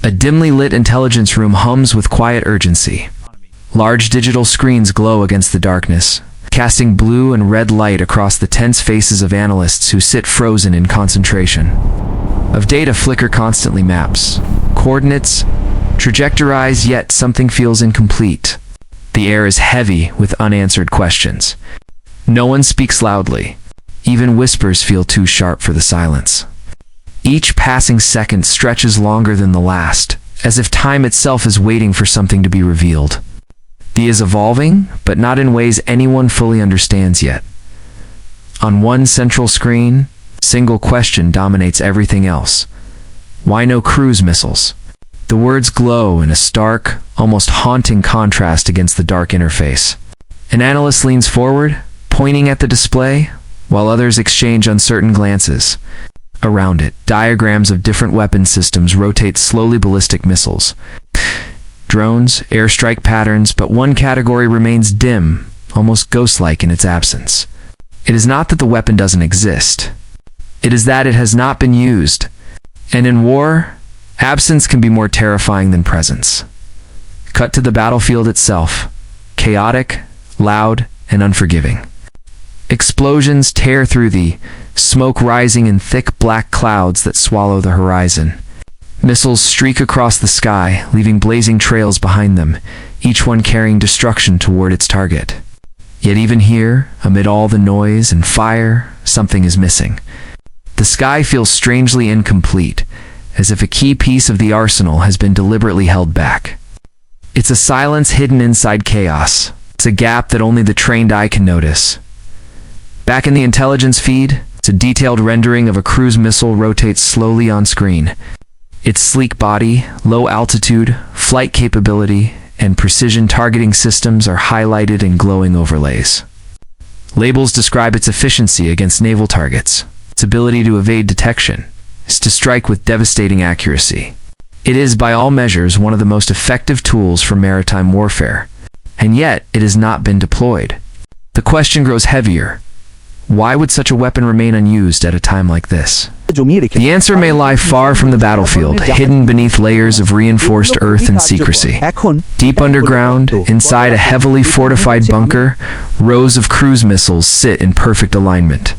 A dimly lit intelligence room hums with quiet urgency. Large digital screens glow against the darkness, casting blue and red light across the tense faces of analysts who sit frozen in concentration. Of data flicker constantly maps, coordinates, trajectorized, yet something feels incomplete. The air is heavy with unanswered questions. No one speaks loudly. Even whispers feel too sharp for the silence. Each passing second stretches longer than the last, as if time itself is waiting for something to be revealed. The is evolving, but not in ways anyone fully understands yet. On one central screen, single question dominates everything else. Why no cruise missiles? The words glow in a stark, almost haunting contrast against the dark interface. An analyst leans forward, pointing at the display, while others exchange uncertain glances. Around it, diagrams of different weapon systems rotate slowly: ballistic missiles, drones, airstrike patterns, but one category remains dim, almost ghost-like in its absence. It is not that the weapon doesn't exist. It is that it has not been used. And in war, absence can be more terrifying than presence. Cut to the battlefield itself, chaotic, loud, and unforgiving. Explosions tear through the smoke, rising in thick black clouds that swallow the horizon. Missiles streak across the sky, leaving blazing trails behind them, each one carrying destruction toward its target. Yet even here, amid all the noise and fire, something is missing. The sky feels strangely incomplete, as if a key piece of the arsenal has been deliberately held back. It's a silence hidden inside chaos. It's a gap that only the trained eye can notice. Back in the intelligence feed, a detailed rendering of a cruise missile rotates slowly on screen. Its sleek body, low altitude, flight capability, and precision targeting systems are highlighted in glowing overlays. Labels describe its efficiency against naval targets, its ability to evade detection, is to strike with devastating accuracy. It is, by all measures, one of the most effective tools for maritime warfare, and yet it has not been deployed. The question grows heavier. Why would such a weapon remain unused at a time like this? The answer may lie far from the battlefield, hidden beneath layers of reinforced earth and secrecy. Deep underground, inside a heavily fortified bunker, rows of cruise missiles sit in perfect alignment.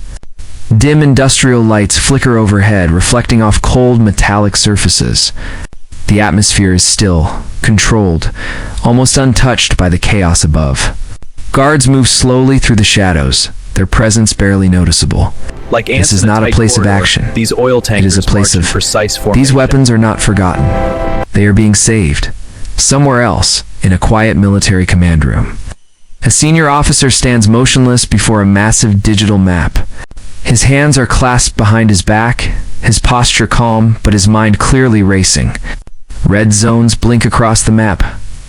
Dim industrial lights flicker overhead, reflecting off cold metallic surfaces. The atmosphere is still, controlled, almost untouched by the chaos above. Guards move slowly through the shadows, their presence barely noticeable. This is not a place of action. These oil It is a place of precise formation. These weapons are not forgotten. They are being saved, somewhere else, in a quiet military command room. A senior officer stands motionless before a massive digital map. His hands are clasped behind his back, his posture calm, but his mind clearly racing. Red zones blink across the map,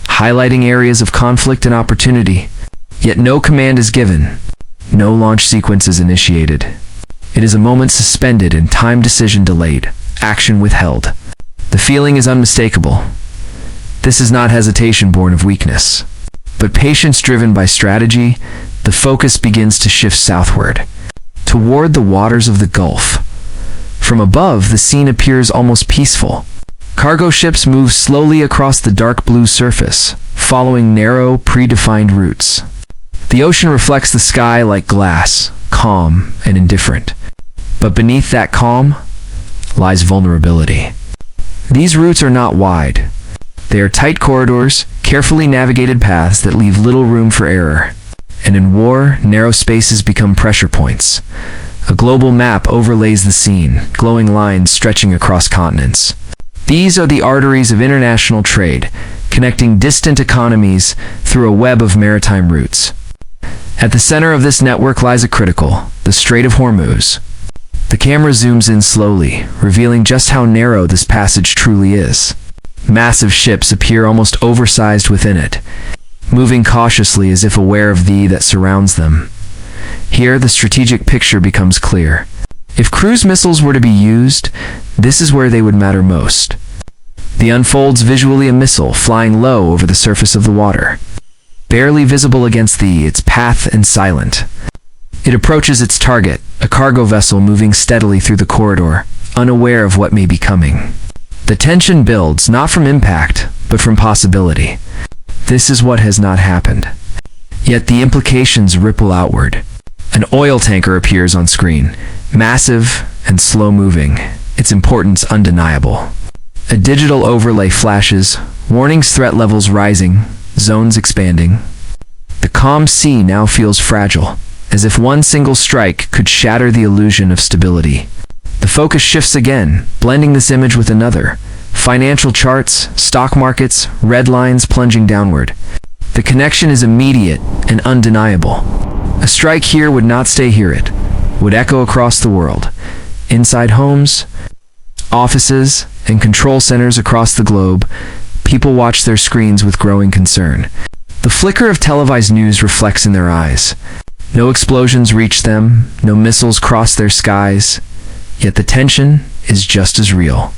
highlighting areas of conflict and opportunity. Yet no command is given. No launch sequence is initiated. It is a moment suspended and time decision delayed, action withheld. The feeling is unmistakable. This is not hesitation born of weakness, but patience driven by strategy. The focus begins to shift southward, toward the waters of the Gulf. From above, the scene appears almost peaceful. Cargo ships move slowly across the dark blue surface, following narrow, predefined routes. The ocean reflects the sky like glass, calm and indifferent. But beneath that calm lies vulnerability. These routes are not wide. They are tight corridors, carefully navigated paths that leave little room for error. And in war, narrow spaces become pressure points. A global map overlays the scene, glowing lines stretching across continents. These are the arteries of international trade, connecting distant economies through a web of maritime routes. At the center of this network lies a critical, the Strait of Hormuz. The camera zooms in slowly, revealing just how narrow this passage truly is. Massive ships appear almost oversized within it, moving cautiously as if aware of that surrounds them. Here, the strategic picture becomes clear. If cruise missiles were to be used, this is where they would matter most. The unfolds visually a missile flying low over the surface of the water. Barely visible against its path and silent. It approaches its target, a cargo vessel moving steadily through the corridor, unaware of what may be coming. The tension builds not from impact, but from possibility. This is what has not happened. Yet the implications ripple outward. An oil tanker appears on screen, massive and slow-moving, its importance undeniable. A digital overlay flashes, warnings threat levels rising, zones expanding. The calm sea now feels fragile, as if one single strike could shatter the illusion of stability. The focus shifts again, blending this image with another. Financial charts, stock markets, red lines plunging downward. The connection is immediate and undeniable. A strike here would not stay here, it would echo across the world. Inside homes, offices, and control centers across the globe, people watch their screens with growing concern. The flicker of televised news reflects in their eyes. No explosions reach them, no missiles cross their skies, yet the tension is just as real.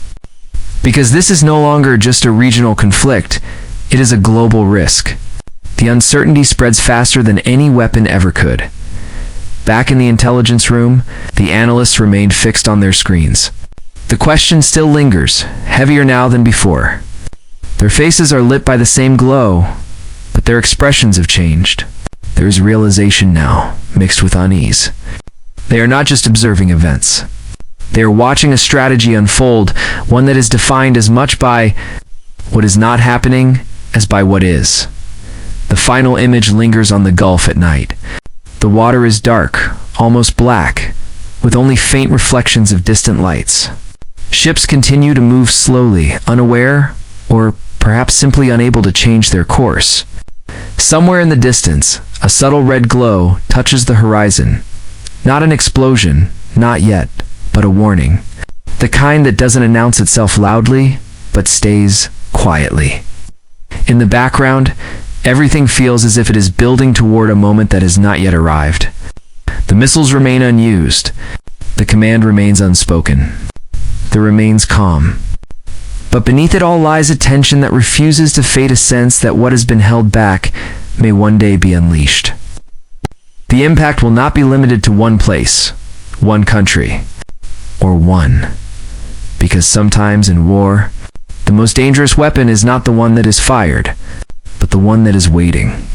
Because this is no longer just a regional conflict, it is a global risk. The uncertainty spreads faster than any weapon ever could. Back in the intelligence room, the analysts remained fixed on their screens. The question still lingers, heavier now than before. Their faces are lit by the same glow, but their expressions have changed. There is realization now, mixed with unease. They are not just observing events. They are watching a strategy unfold, one that is defined as much by what is not happening as by what is. The final image lingers on the Gulf at night. The water is dark, almost black, with only faint reflections of distant lights. Ships continue to move slowly, unaware, or perhaps simply unable to change their course. Somewhere in the distance, a subtle red glow touches the horizon. Not an explosion, not yet, but a warning. The kind that doesn't announce itself loudly, but stays quietly. In the background, everything feels as if it is building toward a moment that has not yet arrived. The missiles remain unused. The command remains unspoken. There remains calm. But beneath it all lies a tension that refuses to fade, a sense that what has been held back may one day be unleashed. The impact will not be limited to one place, one country, or one. Because sometimes in war, the most dangerous weapon is not the one that is fired, but the one that is waiting.